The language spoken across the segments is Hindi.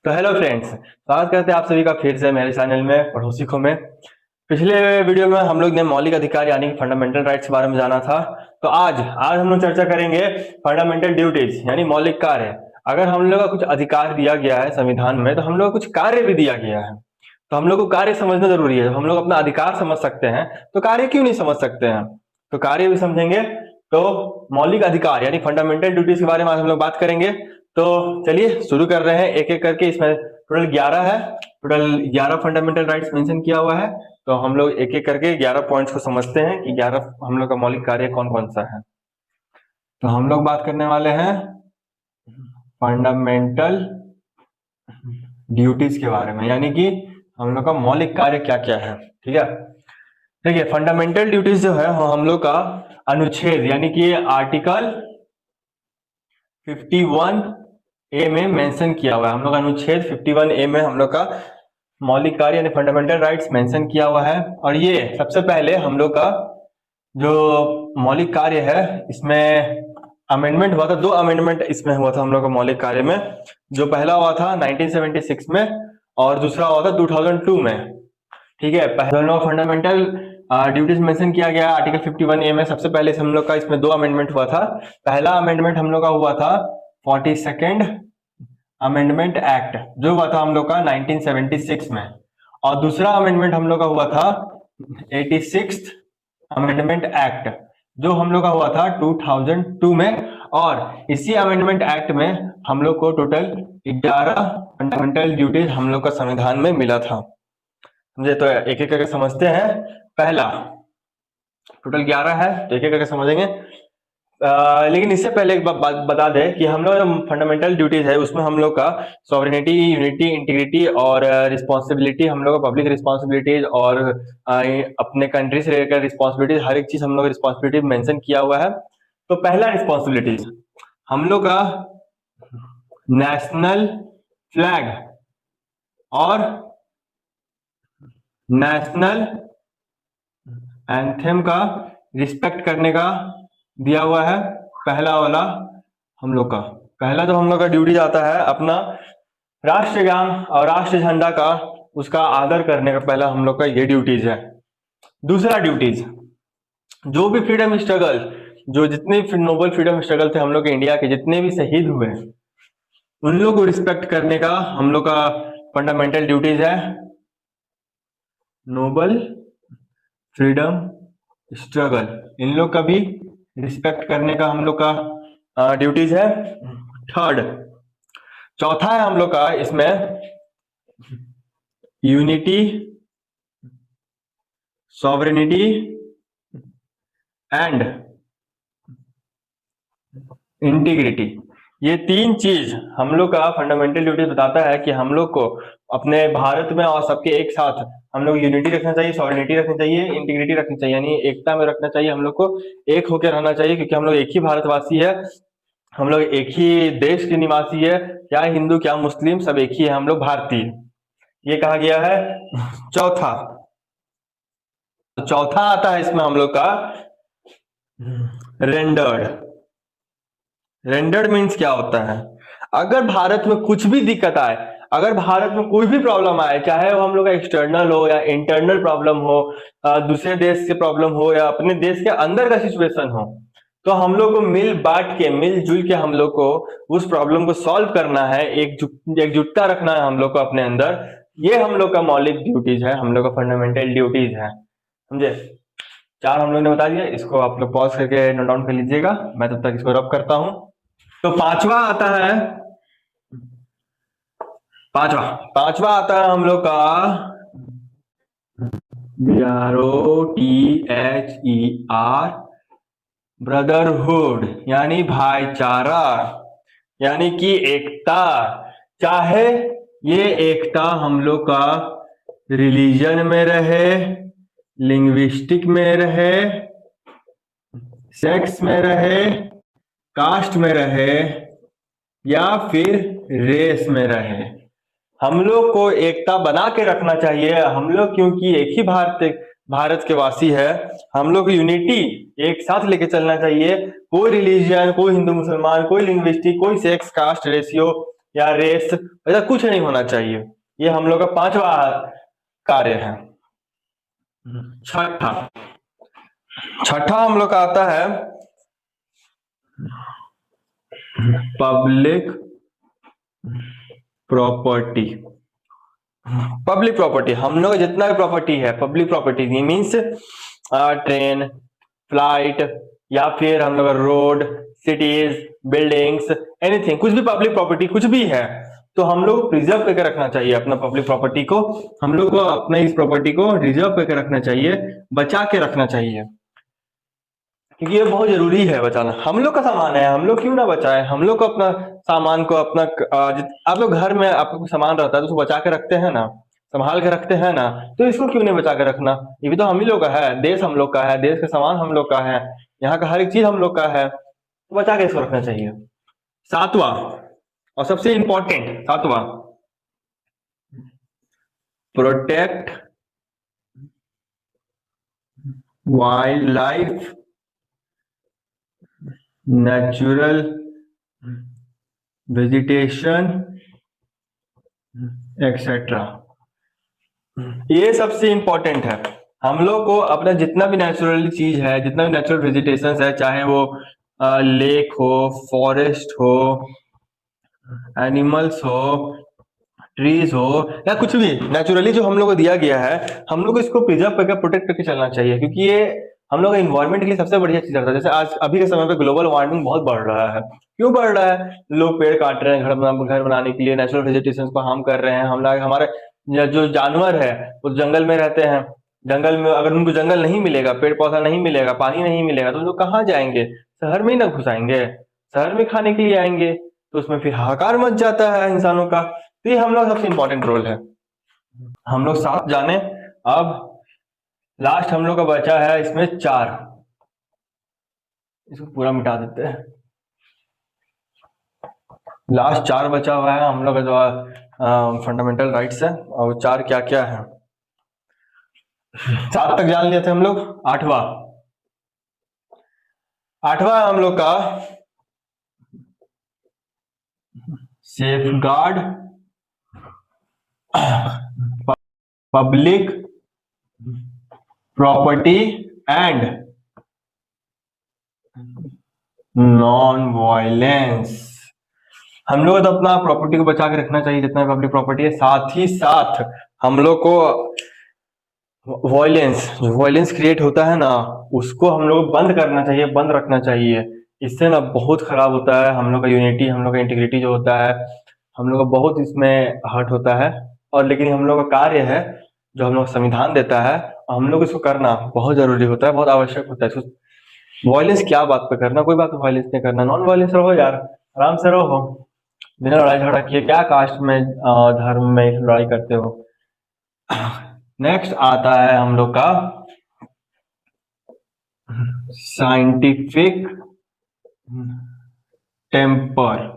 तो हेलो फ्रेंड्स, स्वागत करते हैं आप सभी का फिर से मेरे चैनल में पढ़ो सीखो में। पिछले वीडियो में हम लोग ने मौलिक अधिकार यानी कि फंडामेंटल राइट्स के बारे में जाना था। तो आज हम लोग चर्चा करेंगे फंडामेंटल ड्यूटीज यानी मौलिक कार्य। अगर हम लोग का कुछ अधिकार दिया गया है संविधान में, तो हम लोग को कुछ कार्य भी दिया गया है। तो हम लोग को कार्य समझना जरूरी है। हम लोग अपना अधिकार समझ सकते हैं तो कार्य क्यों नहीं समझ सकते हैं। तो कार्य भी समझेंगे। तो मौलिक अधिकार यानी फंडामेंटल ड्यूटीज के बारे में आज हम लोग बात करेंगे। तो चलिए शुरू कर रहे हैं एक एक करके। इसमें टोटल 11 है। टोटल 11 फंडामेंटल राइट्स मेंशन किया हुआ है। तो हम लोग एक एक करके 11 पॉइंट्स को समझते हैं कि 11 हम लोग का मौलिक कार्य कौन कौन सा है। तो हम लोग बात करने वाले हैं फंडामेंटल ड्यूटीज के बारे में, यानी कि हम लोग का मौलिक कार्य क्या क्या है। ठीक है, देखिए फंडामेंटल ड्यूटीज जो है हम लोग का अनुच्छेद यानी कि आर्टिकल 51A में मेंशन किया हुआ है। हम लोग अनुच्छेद 51A में हम लोग का मौलिक कार्य यानी फंडामेंटल राइट्स मेंशन किया हुआ है। और ये सबसे पहले हम लोग का जो मौलिक कार्य है इसमें अमेंडमेंट हुआ था। 2 अमेंडमेंट इसमें हुआ था हम लोग का मौलिक कार्य में। जो पहला हुआ था 1976 में और दूसरा हुआ था 2002 में। ठीक है, पहले फंडामेंटल ड्यूटीज मेंशन किया गया आर्टिकल 51A में। सबसे पहले हम लोग का इसमें 2 अमेंडमेंट हुआ था। पहला अमेंडमेंट हम लोग का हुआ था 42nd अमेंडमेंट एक्ट, जो हुआ था हम लोग का 1976 में। और दूसरा अमेंडमेंट हम लोग का हुआ था 86th अमेंडमेंट एक्ट, जो हम लोग का हुआ था 2002 में। और इसी अमेंडमेंट एक्ट में हम लोग को टोटल 11 फंडामेंटल ड्यूटीज हम लोग का संविधान में मिला था। समझे? तो एक एक करके समझते हैं। पहला टोटल 11 है तो एक एक करके समझेंगे। लेकिन इससे पहले एक बात बता दें कि हम लोग जो फंडामेंटल ड्यूटीज है उसमें हम लोग का सॉवरेनिटी, यूनिटी, इंटीग्रिटी और रिस्पॉन्सिबिलिटी, हम लोग का पब्लिक रिस्पॉन्सिबिलिटीज और अपने कंट्री से रिलेटेड रिस्पॉन्सिबिलिटीज, हर एक चीज हम लोग रिस्पॉन्सिबिलिटी मेंशन किया हुआ है। तो पहला रिस्पॉन्सिबिलिटीज हम लोग का नेशनल फ्लैग और नेशनल एंथम का रिस्पेक्ट करने का दिया हुआ है। पहला वाला हम लोग का पहला जो हम लोग का ड्यूटी आता है अपना राष्ट्रगान और राष्ट्र झंडा का उसका आदर करने का, पहला हम लोग का ये ड्यूटीज है। दूसरा ड्यूटीज, जो भी फ्रीडम स्ट्रगल, जो जितने नोबल फ्रीडम स्ट्रगल थे हम लोग के इंडिया के, जितने भी शहीद हुए उन लोग को रिस्पेक्ट करने का हम लोग का फंडामेंटल ड्यूटीज है। नोबल फ्रीडम स्ट्रगल, इन लोग का भी रिस्पेक्ट करने का हम लोग का ड्यूटीज है। थर्ड, चौथा है हम लोग का इसमें यूनिटी, सॉवरेनिटी एंड इंटीग्रिटी। ये 3 चीज हम लोग का फंडामेंटल ड्यूटीज बताता है कि हम लोग को अपने भारत में और सबके एक साथ हम लोग यूनिटी रखना चाहिए, सॉवरेनिटी रखनी चाहिए, इंटीग्रिटी रखनी चाहिए, यानी एकता में रखना चाहिए। हम लोग को एक होकर रहना चाहिए क्योंकि हम लोग एक ही भारतवासी है, हम लोग एक ही देश के निवासी है। क्या हिंदू क्या मुस्लिम, सब एक ही है, हम लोग भारतीय। ये कहा गया है चौथा। तो चौथा आता है इसमें हम लोग का रेंडर्ड। रेंडर्ड मीन्स क्या होता है? अगर भारत में कुछ भी दिक्कत आए, अगर भारत में कोई भी प्रॉब्लम आए, चाहे वो हम लोग का एक्सटर्नल हो या इंटरनल प्रॉब्लम हो, दूसरे देश से प्रॉब्लम हो या अपने देश के अंदर का सिचुएशन हो, तो हम लोग को मिल बांट के, मिलजुल के हम लोग को उस प्रॉब्लम को सॉल्व करना है। एकजुटता रखना है हम लोग को अपने अंदर। ये हम लोग का मौलिक ड्यूटीज है, हम लोग का फंडामेंटल ड्यूटीज है। समझे? 4 हम लोग ने बता दिया। इसको आप लोग पॉज करके नोट डाउन कर लीजिएगा, मैं तब तक इसको रब करता हूं। तो पांचवा आता है हम लोग का BROTHER, ब्रदरहुड यानी भाईचारा, यानी कि एकता। चाहे ये एकता हम लोग का रिलीजन में रहे, लिंग्विस्टिक में रहे, सेक्स में रहे, कास्ट में रहे या फिर रेस में रहे, हम लोग को एकता बना के रखना चाहिए। हम लोग क्योंकि एक ही भारत के वासी है, हम लोग यूनिटी एक साथ लेके चलना चाहिए। कोई रिलीजन, कोई हिंदू मुसलमान, कोई लिंग्विस्टिक, कोई सेक्स, कास्ट, रेशियो, या रेस, ऐसा कुछ नहीं होना चाहिए। ये हम लोग का पांचवा कार्य है। छठा, छठा हम लोग का आता है पब्लिक प्रॉपर्टी। पब्लिक प्रॉपर्टी, हम लोग जितना भी प्रॉपर्टी है public property means train, flight, या फिर हम लोग रोड, सिटीज, बिल्डिंग्स, एनीथिंग, कुछ भी पब्लिक प्रॉपर्टी कुछ भी है तो हम लोग प्रिजर्व करके रखना चाहिए अपना पब्लिक प्रॉपर्टी को। हम लोग को अपना इस प्रॉपर्टी को रिजर्व करके रखना चाहिए, बचा के रखना चाहिए, क्योंकि ये बहुत जरूरी है बचाना। हम लोग का सामान है, हम लोग क्यों ना बचाएं। हम लोग को अपना सामान को अपना आप लोग घर में आपका कोई सामान रहता है तो उसको बचा के रखते हैं ना, संभाल के रखते हैं ना, तो इसको क्यों नहीं बचा के रखना। ये भी तो हम ही लोग का है, देश हम लोग का है, देश का सामान हम लोग का है, यहाँ का हर एक चीज हम लोग का है, तो बचा के इसको रखना चाहिए। सातवां और सबसे इंपॉर्टेंट, सातवां, protect wild life, natural vegetation etcetera. ये सबसे इंपॉर्टेंट है। हम लोग को अपना जितना भी नेचुरल चीज है, जितना भी नेचुरल वेजिटेशन है, चाहे वो लेक हो, फॉरेस्ट हो, एनिमल्स हो, ट्रीज हो, या कुछ भी नेचुरली जो हम लोग को दिया गया है, हम लोग को इसको प्रिजर्व करके प्रोटेक्ट करके चलना चाहिए, क्योंकि ये हम लोग इन्वायरमेंट के लिए सबसे बढ़िया चीज रहता है। जैसे आज अभी के समय पे ग्लोबल वार्मिंग बहुत बढ़ रहा है, क्यों बढ़ रहा है? लोग पेड़ काट रहे हैं घर बनाने के लिए, नेचुरल वेजिटेशन को हार्म कर रहे हैं। हम लोग हमारे जो जानवर है वो जंगल में रहते हैं, जंगल में अगर उनको जंगल नहीं मिलेगा, पेड़ पौधा नहीं मिलेगा, पानी नहीं मिलेगा, तो लोग कहाँ जाएंगे? शहर में ही ना घुस आएंगे, शहर में खाने के लिए आएंगे, तो उसमें फिर हाहाकार मच जाता है इंसानों का। तो ये हम लोग सबसे इंपॉर्टेंट रोल है। हम लोग सात जाने। अब लास्ट हम लोग का बचा है इसमें चार, इसको पूरा मिटा देते हैं। लास्ट चार बचा हुआ है हम लोग का जो फंडामेंटल राइट्स है, और चार क्या क्या है? सात तक जान लिए थे हम लोग। आठवां, आठवां हम लोग का safeguard public property and non violence. हम लोग तो अपना प्रॉपर्टी को बचा के रखना चाहिए, जितना पब्लिक प्रॉपर्टी है, साथ ही साथ हम लोग को वायलेंस, जो वायलेंस क्रिएट होता है ना, उसको हम लोग बंद करना चाहिए, बंद रखना चाहिए। इससे ना बहुत खराब होता है हम लोग का यूनिटी, हम लोग का इंटीग्रिटी जो होता है, हम लोग का बहुत इसमें हर्ट होता है। और लेकिन हम लोग का कार्य है जो हम लोग संविधान देता है, हम लोग इसको करना बहुत जरूरी होता है, बहुत आवश्यक होता है। वायलेंस क्या बात पे करना, कोई बात वायलेंस नहीं करना, नॉन वायलेंस रहो यार, आराम से रहो, बिना लड़ाई झगड़ा किए। क्या कास्ट में धर्म में लड़ाई करते हो? नेक्स्ट आता है हम लोग का साइंटिफिक टेम्पर।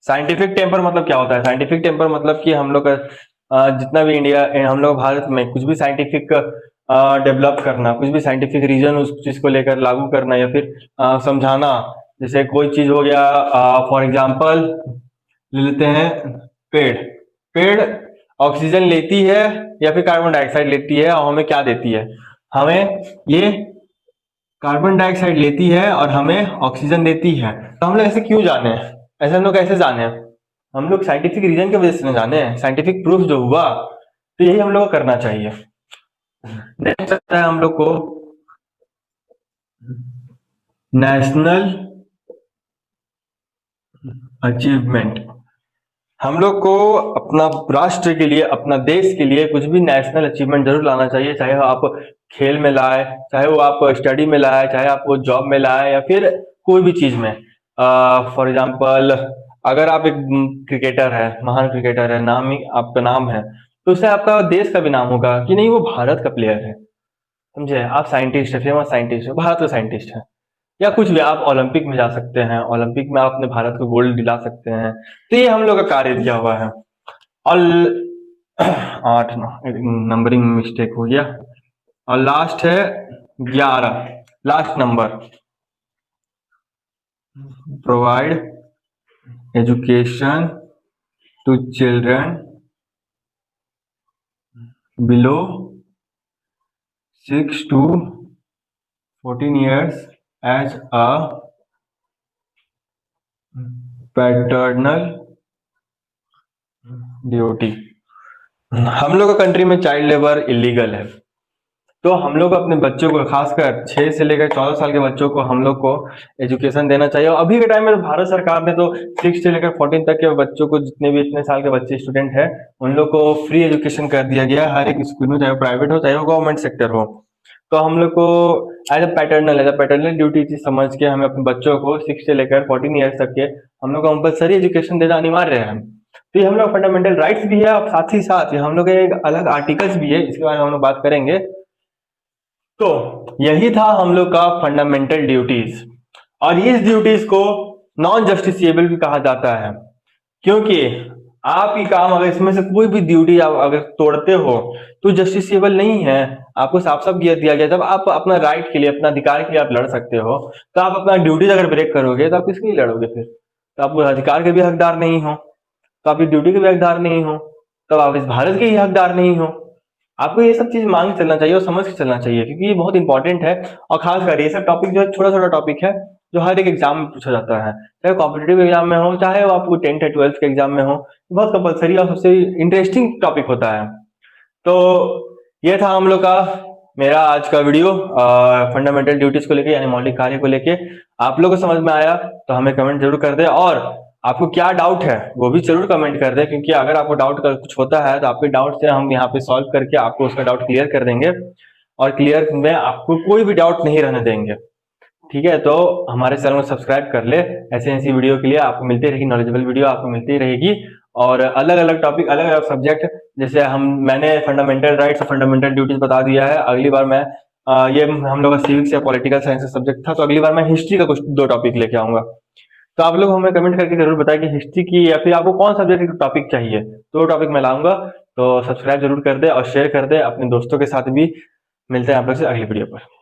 साइंटिफिक टेम्पर मतलब क्या होता है? साइंटिफिक टेम्पर मतलब कि हम लोग का जितना भी इंडिया, हम लोग भारत में कुछ भी साइंटिफिक डेवलप करना, कुछ भी साइंटिफिक रीजन उस चीज को लेकर लागू करना, या फिर समझाना। जैसे कोई चीज हो गया, फॉर एग्जाम्पल ले लेते हैं पेड़। पेड़ ऑक्सीजन लेती है या फिर कार्बन डाइऑक्साइड लेती है, और हमें क्या देती है? हमें ये कार्बन डाइऑक्साइड लेती है और हमें ऑक्सीजन देती है। तो हम लोग ऐसे क्यों जाने? ऐसे हम लोग कैसे जाने? हम लोग साइंटिफिक रीजन की वजह से ना जाने, साइंटिफिक प्रूफ जो हुआ, तो यही हम लोग को करना चाहिए। नेक्स्ट आता है हम लोग को नेशनल अचीवमेंट। हम लोग को अपना राष्ट्र के लिए, अपना देश के लिए कुछ भी नेशनल अचीवमेंट जरूर लाना चाहिए, चाहे आप खेल में लाए, चाहे वो आप स्टडी में लाए, चाहे आप वो जॉब में लाए, या फिर कोई भी चीज में। फॉर एग्जाम्पल, अगर आप एक क्रिकेटर है, महान क्रिकेटर है, नाम ही आपका नाम है, तो उससे आपका देश का भी नाम होगा कि नहीं वो भारत का प्लेयर है। समझे? आप साइंटिस्ट है, फेमस साइंटिस्ट है, भारत का साइंटिस्ट है, या कुछ भी, आप ओलंपिक में जा सकते हैं, ओलंपिक में आप अपने भारत को गोल्ड दिला सकते हैं। तो ये हम लोग का कार्य दिया हुआ है। और 8 नंबरिंग मिस्टेक हो गया। और लास्ट है 11, last number, provide education to children below 6 to 14 years as a paternal duty. हम लोग का कंट्री में चाइल्ड लेबर इलीगल है, तो हम लोग अपने बच्चों को, खासकर 6 से लेकर 14 साल के बच्चों को हम लोग को एजुकेशन देना चाहिए। और अभी के टाइम में तो भारत सरकार ने तो 6 से लेकर 14 तक के बच्चों को, जितने भी इतने साल के बच्चे स्टूडेंट हैं, उन लोग को फ्री एजुकेशन कर दिया गया हर एक स्कूल में, चाहे वो प्राइवेट हो चाहे वो गवर्नमेंट सेक्टर हो। तो हम लोग को एज अ पैटर्नल ड्यूटी समझ के हमें अपने बच्चों को 6 से लेकर 14 ईयर्स तक के हम लोग को कंपलसरी एजुकेशन देना अनिवार्य है। तो ये हम लोग फंडामेंटल राइट्स भी है, और साथ ही साथ ये हम लोग एक अलग आर्टिकल्स भी है, इसके बारे में हम लोग बात करेंगे। तो यही था हम लोग का फंडामेंटल ड्यूटीज, और इस ड्यूटीज को नॉन जस्टिसिएबल भी कहा जाता है, क्योंकि आपकी काम अगर इसमें से कोई भी ड्यूटी आप अगर तोड़ते हो तो जस्टिसिएबल नहीं है। आपको साफ साफ दिया गया, जब आप अपना राइट के लिए, अपना अधिकार के लिए आप लड़ सकते हो, तो आप अपना ड्यूटीज अगर ब्रेक करोगे तो आप किसके लिए लड़ोगे? फिर तो आप अधिकार के भी हकदार नहीं हो, तो आप इस ड्यूटी के भी हकदार नहीं हो, तब आप इस भारत के ही हकदार नहीं हो। आपको ये सब चीज मांग के चलना चाहिए और समझ के चलना चाहिए, क्योंकि ये बहुत इंपॉर्टेंट है। और खासकर ये सब टॉपिक जो है छोटा छोटा टॉपिक है, जो हर एक एग्जाम में पूछा जाता है, चाहे कॉम्पिटेटिव एग्जाम में हो, चाहे वो आपको 10th या 12th के एग्जाम में हो। बहुत कंपलसरी और सबसे इंटरेस्टिंग टॉपिक होता है। तो ये था हम लोग का, मेरा आज का वीडियो फंडामेंटल ड्यूटीज को लेके, यानी मौलिक कार्य को लेके। आप लोग को समझ में आया तो हमें कमेंट जरूर कर दे, और आपको क्या डाउट है वो भी जरूर कमेंट कर दे, क्योंकि अगर आपको डाउट का कुछ होता है तो आपके डाउट से हम यहाँ पे सॉल्व करके आपको उसका डाउट क्लियर कर देंगे, और क्लियर में आपको कोई भी डाउट नहीं रहने देंगे। ठीक है, तो हमारे चैनल को सब्सक्राइब कर ले, ऐसे ऐसी वीडियो के लिए आपको मिलती रहेगी, नॉलेजेबल वीडियो आपको मिलती रहेगी। और अलग अलग टॉपिक, अलग अलग सब्जेक्ट, जैसे मैंने फंडामेंटल राइट्स और फंडामेंटल ड्यूटीज बता दिया है। अगली बार मैं ये हम लोग का सिविक्स या पॉलिटिकल साइंस का सब्जेक्ट था, तो अगली बार मैं हिस्ट्री का कुछ 2 टॉपिक लेके आऊंगा। तो आप लोग हमें कमेंट करके जरूर बताएं कि हिस्ट्री की या फिर आपको कौन सब्जेक्ट का टॉपिक चाहिए, तो टॉपिक मैं लाऊंगा। तो सब्सक्राइब जरूर कर दे और शेयर कर दे अपने दोस्तों के साथ भी। मिलते हैं आप लोग से अगली वीडियो पर।